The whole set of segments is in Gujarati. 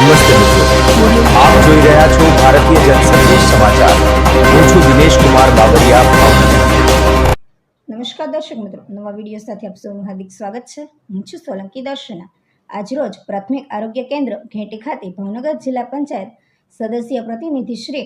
નમસ્તે મિત્રો, આપ જોઈ રહ્યા છો ભારતીય જનસંદેશ સમાચાર. હું છું દિનેશ કુમાર બાબરિયા, ભાવનગર. નમસ્કાર દર્શક મિત્રો, નવા વિડીયો સાથે આપ સૌનું હાર્દિક સ્વાગત છે. હું છું સોલંકી દર્શના. આજરોજ પ્રાથમિક આરોગ્ય કેન્દ્ર ઘેટી ખાતે ભાવનગર જિલ્લા પંચાયત સદસ્ય પ્રતિનિધિ શ્રી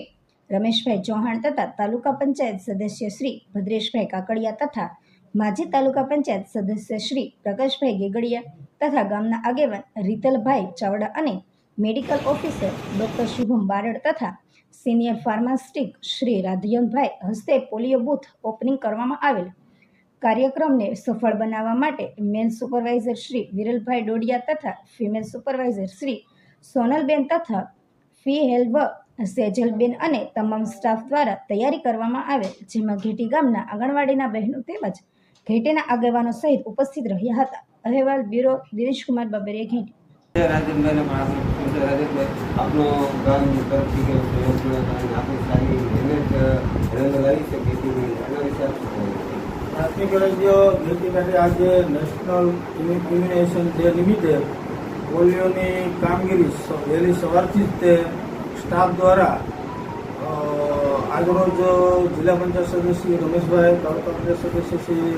રમેશભાઈ ચૌહાણ તથા તાલુકા પંચાયત સદસ્ય શ્રી ભદ્રેશભાઈ કાકડિયા તથા માજી તાલુકા પંચાયત સદસ્ય શ્રી પ્રકાશભાઈ ગેગડિયા તથા ગામના આગેવાન રીતલભાઈ ચાવડા અને medical officer doctor Shubham Barad તથા સિનિયર ફાર્માસિસ્ટ શ્રી રાધયનભાઈ હસ્તે પોલિયો બૂથ ઓપનિંગ કરવામાં આવેલ. કાર્યક્રમને સફળ બનાવવા માટે મેલ સુપરવાઇઝર શ્રી વિરલભાઈ ડોડિયા તથા ફિમેલ સુપરવાઇઝર શ્રી સોનલબેન તથા ફી હેલ્વ સેજલબેન અને તમામ સ્ટાફ દ્વારા તૈયારી કરવામાં આવેલ, જેમાં ઘેટી ગામના આંગણવાડીના બહેનો તેમજ ઘેટીના આગેવાનો સહિત ઉપસ્થિત રહ્યા હતા. અહેવાલ બ્યુરો દિનેશ કુમાર બાબરિયા, ઘેટી. આપનો ગામ તરફથી કે આપણી સારી મહેનત રંગ લાવી છે ખેતીની એના વિશે પ્રાથમિક આરોગ્ય ઘેટી ખાતે આજે નેશનલ ઇમ્યુનાઇઝેશન ડે નિમિત્તે પોલિયોની કામગીરી વહેલી સવારથી જ તે સ્ટાફ દ્વારા આજરોજ જિલ્લા પંચાયત સદસ્ય રમેશભાઈ, તાલુકા પંચાયત સદસ્ય શ્રી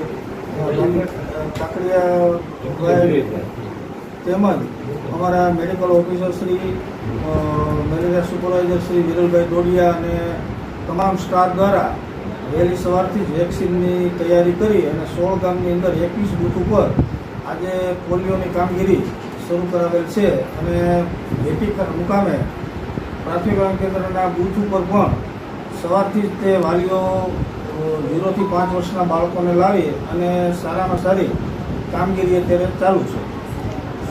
કાકડિયાભાઈ તેમજ અમારા medical officer Shri manager supervisor Shri Viralbhai Dodiya અને તમામ સ્ટાફ દ્વારા વહેલી સવારથી જ વેક્સિનની તૈયારી કરી અને 16 ગામની અંદર 21 બૂથ ઉપર આજે પોલિયોની કામગીરી શરૂ કરાવેલ છે. અને ઘેટી મુકામે પ્રાથમિક આરોગ્ય કેન્દ્રના બૂથ ઉપર પણ સવારથી જ તે વાલીઓ 0 થી 5 વર્ષના બાળકોને લાવી અને સારામાં સારી કામગીરી અત્યારે ચાલુ છે.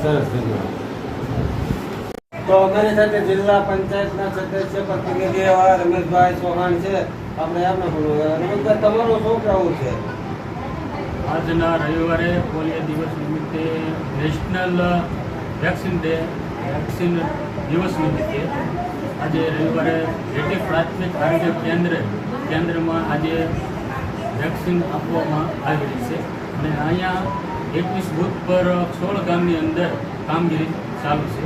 સરસ, ધન્યવાદ. તો અમારી સાથે જિલ્લા પંચાયતના સદસ્ય પ્રતિનિધિ એવા રમેશભાઈ ચૌહાણ છે. આપણે એમને રમેશભાઈ, તમારું શું કહેવું છે? આજના રવિવારે પોલિયો દિવસ નિમિત્તે નેશનલ વેક્સિન દિવસ નિમિત્તે આજે રવિવારે ઘેટી પ્રાથમિક આરોગ્ય કેન્દ્રમાં આજે વેક્સિન આપવામાં આવી રહી છે. અને અહીંયા 21 બૂથ પર 16 ગામની અંદર કામગીરી ચાલુ છે.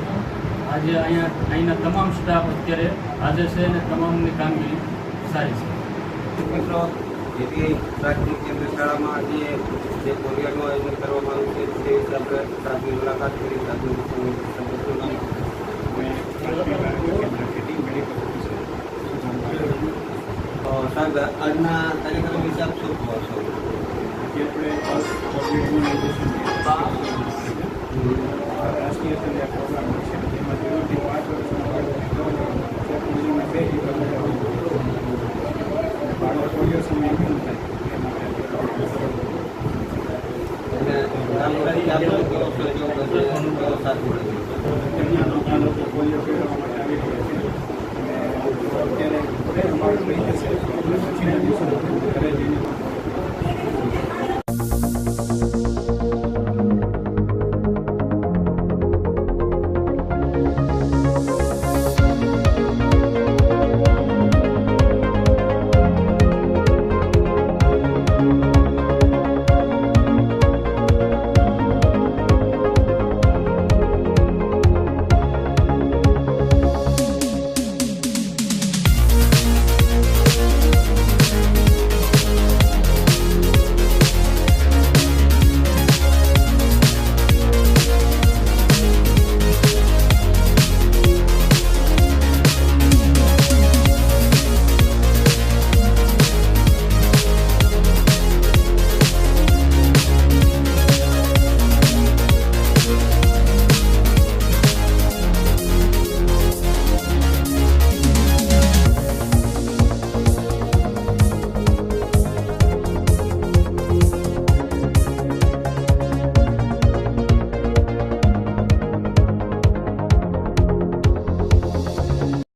આજે અહીંના તમામ સ્ટાફ અત્યારે હાજર છે અને તમામની કામગીરી સારી છે. મિત્રો, જેથી પ્રાથમિક કેન્દ્ર શાળામાં આજે જે પોલિયોનું આયોજન કરવામાં આવ્યું છે તે વિશે આપણે સ્ટાફની મુલાકાત કરી સાહેબ, આજના કાર્યક્રમ વિશે આપ શું કહો છો? રાષ્ટ્રીય સ્તરીય પ્રોગ્રામ